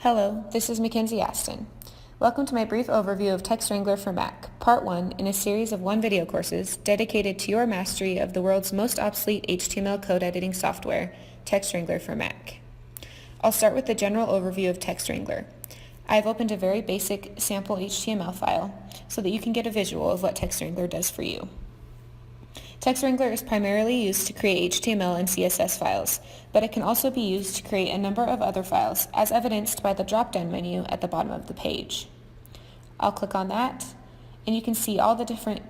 Hello, this is Mackenzie Aston. Welcome to my brief overview of Text Wrangler for Mac, Part 1 in a series of 1 video courses dedicated to your mastery of the world's most obsolete HTML code editing software, Text Wrangler for Mac. I'll start with the general overview of Text Wrangler. I've opened a very basic sample HTML file so that you can get a visual of what Text Wrangler does for you. Text Wrangler is primarily used to create HTML and CSS files, but it can also be used to create a number of other files, as evidenced by the drop-down menu at the bottom of the page. I'll click on that, and you can see all the different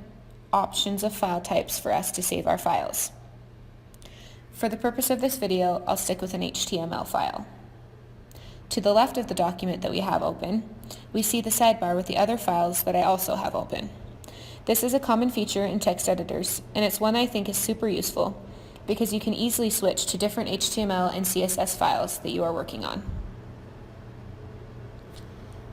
options of file types for us to save our files. For the purpose of this video, I'll stick with an HTML file. To the left of the document that we have open, we see the sidebar with the other files that I also have open. This is a common feature in text editors, and it's one I think is super useful because you can easily switch to different HTML and CSS files that you are working on.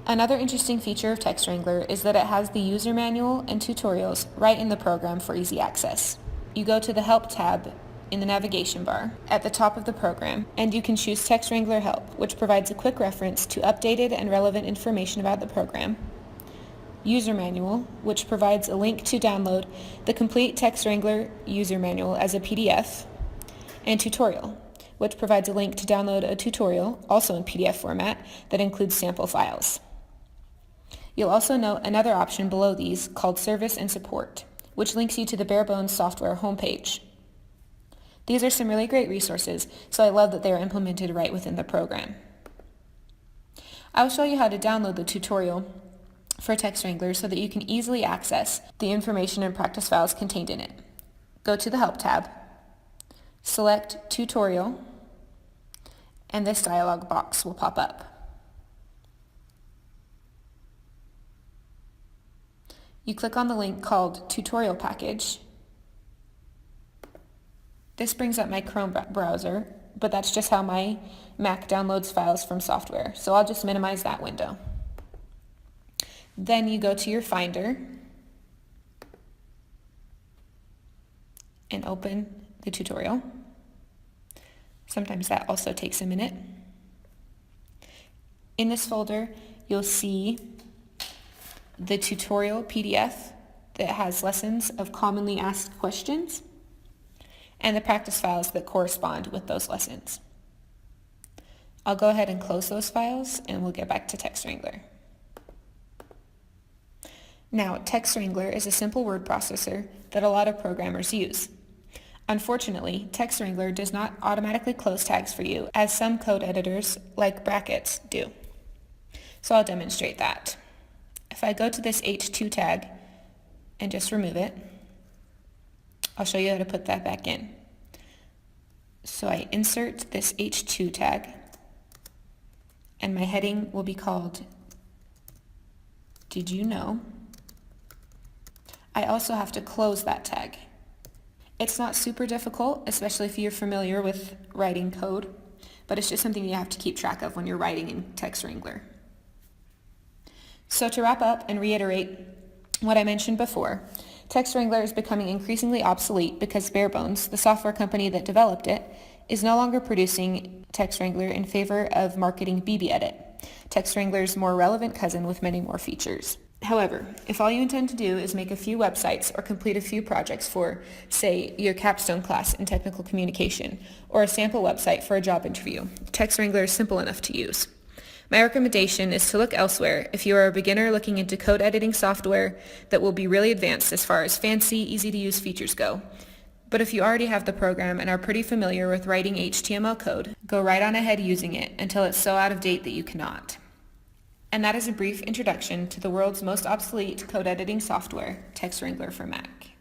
Another interesting feature of Text Wrangler is that it has the user manual and tutorials right in the program for easy access. You go to the Help tab in the navigation bar at the top of the program, and you can choose Text Wrangler Help, which provides a quick reference to updated and relevant information about the program, User Manual, which provides a link to download the complete Text Wrangler user manual as a PDF, and Tutorial, which provides a link to download a tutorial, also in PDF format, that includes sample files. You'll also note another option below these called Service and Support, which links you to the bare bones software homepage. These are some really great resources, so I love that they are implemented right within the program. I will show you how to download the tutorial for Text Wrangler so that you can easily access the information and practice files contained in it. Go to the Help tab, select Tutorial, and this dialog box will pop up. You click on the link called Tutorial Package. This brings up my Chrome browser, but that's just how my Mac downloads files from software, so I'll just minimize that window. Then you go to your Finder and open the tutorial. Sometimes that also takes a minute. In this folder, you'll see the tutorial PDF that has lessons of commonly asked questions and the practice files that correspond with those lessons. I'll go ahead and close those files and we'll get back to Text Wrangler. Now, Text Wrangler is a simple word processor that a lot of programmers use. Unfortunately, Text Wrangler does not automatically close tags for you, as some code editors, like brackets, do. So I'll demonstrate that. If I go to this H2 tag and just remove it, I'll show you how to put that back in. So I insert this H2 tag, and my heading will be called Did You Know? I also have to close that tag. It's not super difficult, especially if you're familiar with writing code, but it's just something you have to keep track of when you're writing in Text Wrangler. So to wrap up and reiterate what I mentioned before, Text Wrangler is becoming increasingly obsolete because Barebones, the software company that developed it, is no longer producing Text Wrangler in favor of marketing BBEdit, Text Wrangler's more relevant cousin with many more features. However, if all you intend to do is make a few websites or complete a few projects for, say, your capstone class in technical communication, or a sample website for a job interview, Text Wrangler is simple enough to use. My recommendation is to look elsewhere if you are a beginner looking into code editing software that will be really advanced as far as fancy, easy-to-use features go. But if you already have the program and are pretty familiar with writing HTML code, go right on ahead using it until it's so out of date that you cannot. And that is a brief introduction to the world's most obsolete code editing software, Text Wrangler for Mac.